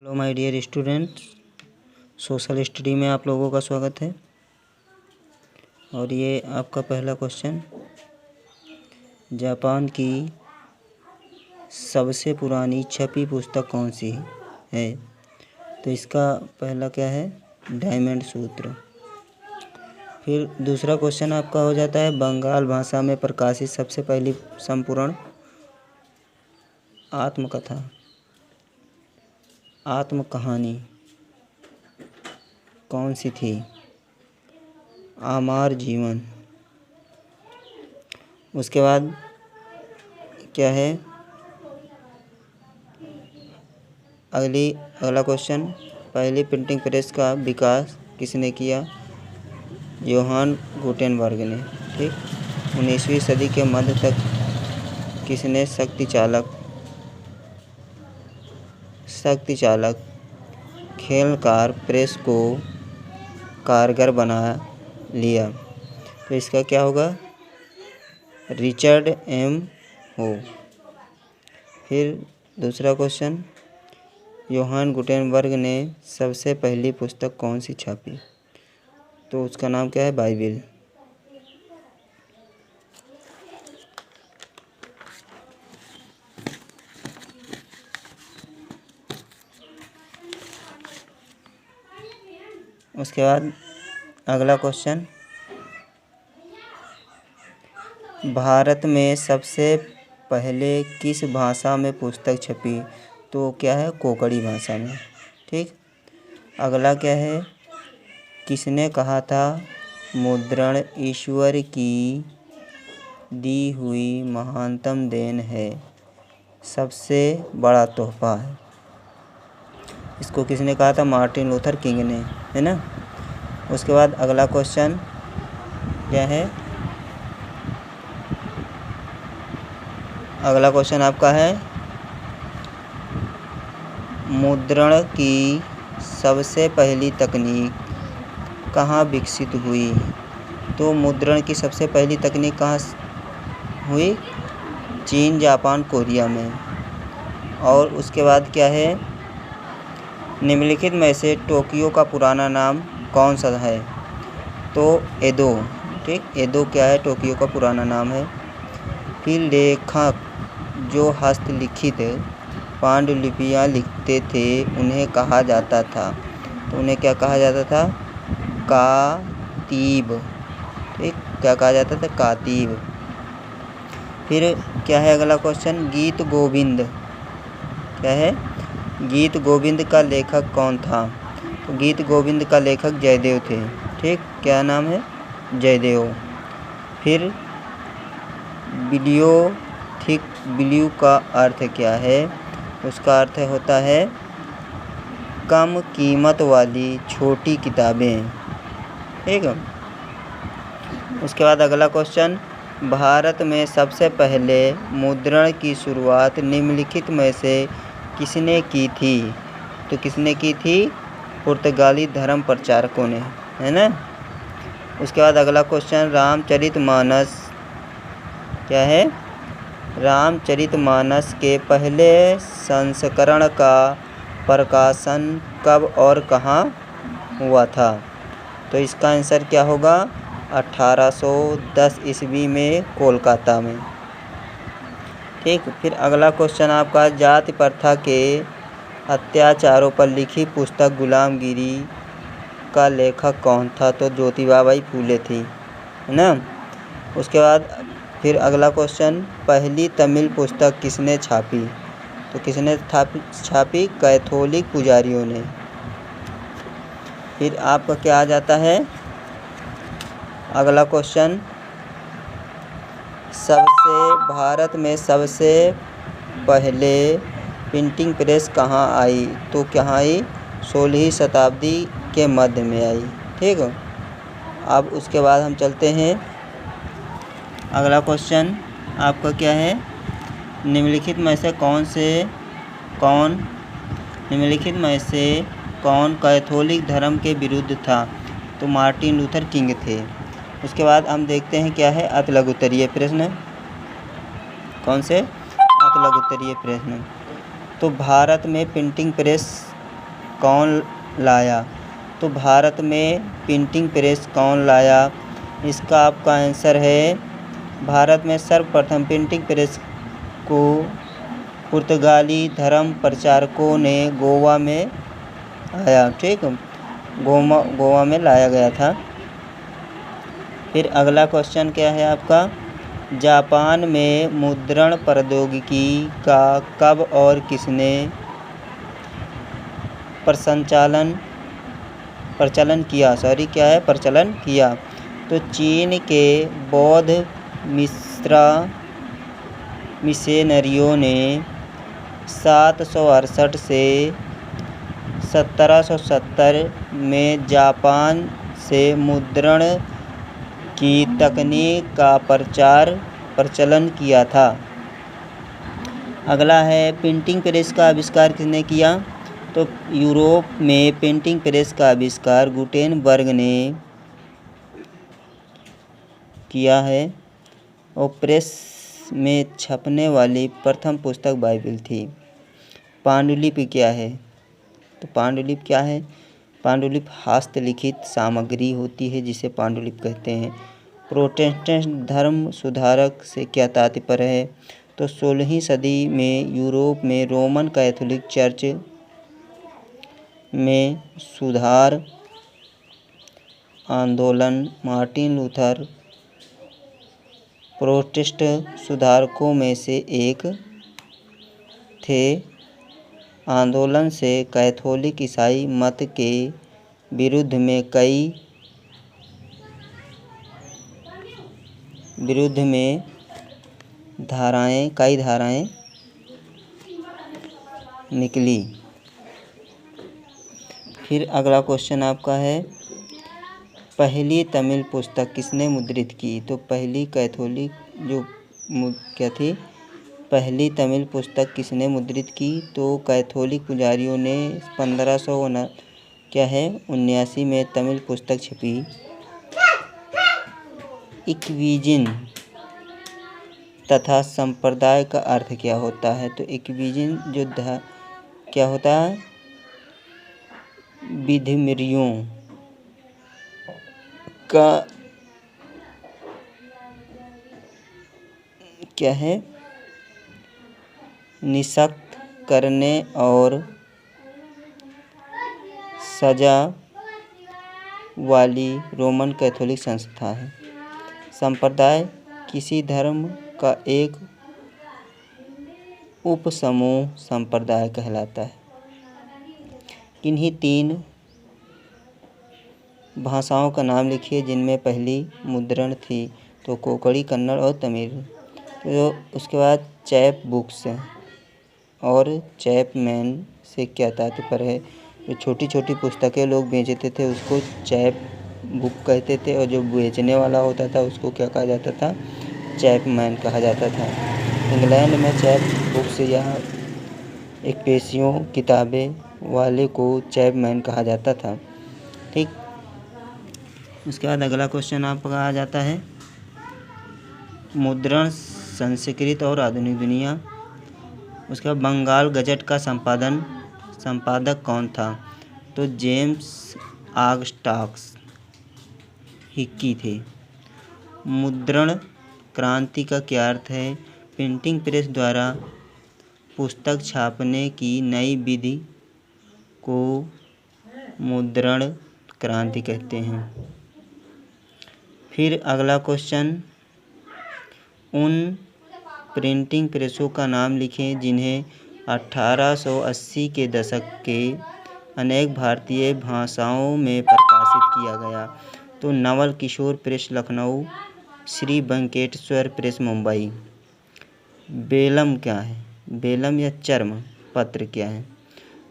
Hello my dear student, social study में आप लोगों का स्वागत है। और ये आपका पहला क्वेश्चन, जापान की सबसे पुरानी छपी पुस्तक कौन सी है? तो इसका पहला क्या है? डायमंड सूत्र। फिर दूसरा क्वेश्चन आपका हो जाता है, बंगाल भाषा में प्रकाशित सबसे पहली संपूर्ण आत्मकहानी कौन सी थी? आमार जीवन। उसके बाद क्या है? अगला क्वेश्चन, पहली प्रिंटिंग प्रेस का विकास किसने किया? योहान गुटेनबर्ग ने। ठीक। 19वीं सदी के मध्य तक किसने शक्तिचालक खेलकार प्रेस को कारगर बना लिया? तो इसका क्या होगा? रिचर्ड एम हो। फिर दूसरा क्वेश्चन, योहान गुटेनबर्ग ने सबसे पहली पुस्तक कौन सी छापी? तो उसका नाम क्या है? बाइबिल। उसके बाद अगला क्वेश्चन, भारत में सबसे पहले किस भाषा में पुस्तक छपी? तो क्या है? कोंकणी भाषा में। ठीक। अगला क्या है? किसने कहा था मुद्रण ईश्वर की दी हुई महानतम देन है, सबसे बड़ा तोहफा है? इसको किसने कहा था? मार्टिन लूथर किंग ने, है ना। उसके बाद अगला क्वेश्चन क्या है? अगला क्वेश्चन आपका है, मुद्रण की सबसे पहली तकनीक कहाँ विकसित हुई? तो मुद्रण की सबसे पहली तकनीक कहाँ हुई? चीन, जापान, कोरिया में। और उसके बाद क्या है? निम्नलिखित में से टोक्यो का पुराना नाम कौन सा है? तो एदो। ठीक। एदो क्या है? टोक्यो का पुराना नाम है। फिर लेखक जो हस्तलिखित पांडुलिपियाँ लिखते थे उन्हें कहा जाता था? तो उन्हें क्या कहा जाता था? कातीब। ठीक। क्या कहा जाता था? कातीब। फिर क्या है अगला क्वेश्चन, गीत गोविंद क्या है? गीत गोविंद का लेखक कौन था? तो गीत गोविंद का लेखक जयदेव थे। ठीक। क्या नाम है? जयदेव। फिर बिलियो का अर्थ क्या है? उसका अर्थ होता है कम कीमत वाली छोटी किताबें। ठीक है। उसके बाद अगला क्वेश्चन, भारत में सबसे पहले मुद्रण की शुरुआत निम्नलिखित में से किसने की थी? तो किसने की थी? पुर्तगाली धर्म प्रचारकों ने, है ना। उसके बाद अगला क्वेश्चन, रामचरितमानस क्या है? रामचरितमानस के पहले संस्करण का प्रकाशन कब और कहाँ हुआ था? तो इसका आंसर क्या होगा? 1810 ईस्वी में कोलकाता में। ठीक। फिर अगला क्वेश्चन आपका, जाति प्रथा के अत्याचारों पर लिखी पुस्तक गुलामगिरी का लेखक कौन था? तो ज्योतिबाबाई फूले थी, है ना। उसके बाद फिर अगला क्वेश्चन, पहली तमिल पुस्तक किसने छापी? तो किसने छापी? कैथोलिक पुजारियों ने। फिर आपका क्या आ जाता है? अगला क्वेश्चन, भारत में सबसे पहले प्रिंटिंग प्रेस कहाँ आई? तो कहाँ आई? 16वीं शताब्दी के मध्य में आई। ठीक है। अब उसके बाद हम चलते हैं, अगला क्वेश्चन आपका क्या है? निम्नलिखित में से कौन कैथोलिक धर्म के विरुद्ध था? तो मार्टिन लूथर किंग थे। उसके बाद हम देखते हैं क्या है? अतिलघुत्तरीय प्रश्न। कौन से? अतिलघुत्तरीय प्रश्न। तो भारत में प्रिंटिंग प्रेस कौन लाया? तो भारत में प्रिंटिंग प्रेस कौन लाया? इसका आपका आंसर है भारत में सर्वप्रथम प्रिंटिंग प्रेस को पुर्तगाली धर्म प्रचारकों ने गोवा में आया, ठीक, गोवा में लाया गया था। फिर अगला क्वेश्चन क्या है आपका, जापान में मुद्रण प्रौद्योगिकी का कब और किसने प्रचलन किया? तो चीन के बौद्ध मिशनरियों ने 768 से 1770 में जापान से मुद्रण की तकनीक का प्रचलन किया था। अगला है प्रिंटिंग प्रेस का आविष्कार किसने किया? तो यूरोप में प्रिंटिंग प्रेस का आविष्कार गुटेनबर्ग ने किया है और प्रेस में छपने वाली प्रथम पुस्तक बाइबिल थी। पांडुलिपि क्या है? तो पांडुलिपि क्या है? पांडुलिपि हस्तलिखित सामग्री होती है जिसे पांडुलिपि कहते हैं। प्रोटेस्टेंट धर्म सुधारक से क्या तात्पर्य है? तो 16वीं सदी में यूरोप में रोमन कैथोलिक चर्च में सुधार आंदोलन, मार्टिन लूथर प्रोटेस्टेंट सुधारकों में से एक थे। आंदोलन से कैथोलिक ईसाई मत के विरुद्ध में कई धाराएं निकली। फिर अगला क्वेश्चन आपका है, पहली तमिल पुस्तक किसने मुद्रित की? तो पहली कैथोलिक पहली तमिल पुस्तक किसने मुद्रित की? तो कैथोलिक पुजारियों ने 1579 में तमिल पुस्तक छपी। इक्विजिन तथा संप्रदाय का अर्थ क्या होता है? तो इक्विजिन क्या होता है? विधिमरियों का क्या है? निःशक्त करने और सजा वाली रोमन कैथोलिक संस्था है। संप्रदाय किसी धर्म का एक उपसमूह संप्रदाय कहलाता है। किन्हीं 3 भाषाओं का नाम लिखिए जिनमें पहली मुद्रण थी? तो कोंकणी, कन्नड़ और तमिल। तो उसके बाद चैप बुक्स और चैपमैन से क्या तात्पर्य है? जो छोटी छोटी पुस्तकें लोग बेचते थे उसको चैप बुक कहते थे और जो बेचने वाला होता था उसको क्या कहा जाता था? चैपमैन कहा जाता था। इंग्लैंड में चैप बुक्स या एक पेशियों किताबें वाले को चैपमैन कहा जाता था, ठीक। उसके बाद अगला क्वेश्चन आपका आ जाता है, मुद्रण संस्कृत और आधुनिक दुनिया। उसके बाद बंगाल गजट का संपादक कौन था? तो जेम्स ऑगस्टस हिक्की थे। मुद्रण क्रांति का क्या अर्थ है? प्रिंटिंग प्रेस द्वारा पुस्तक छापने की नई विधि को मुद्रण क्रांति कहते हैं। फिर अगला क्वेश्चन, उन प्रिंटिंग प्रेसों का नाम लिखें जिन्हें 1880 के दशक के अनेक भारतीय भाषाओं में प्रकाशित किया गया। तो नवल किशोर प्रेस लखनऊ, श्री वेंकटेश्वर प्रेस मुंबई। बेलम क्या है? बेलम या चर्म पत्र क्या है?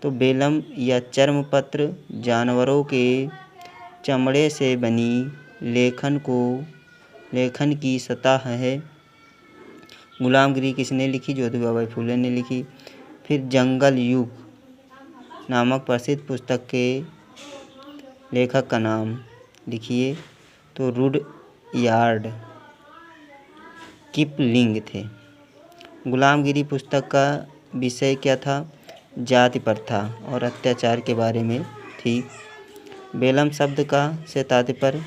तो बेलम या चर्म पत्र जानवरों के चमड़े से बनी लेखन की सतह है। गुलामगिरी किसने लिखी? ज्योतिबा फुले ने लिखी। फिर जंगल युग नामक प्रसिद्ध पुस्तक के लेखक का नाम लिखिए। तो रुडयार्ड किपलिंग थे। गुलामगिरी पुस्तक का विषय क्या था? जाति प्रथा और अत्याचार के बारे में थी। बेलम शब्द का से तात्पर्य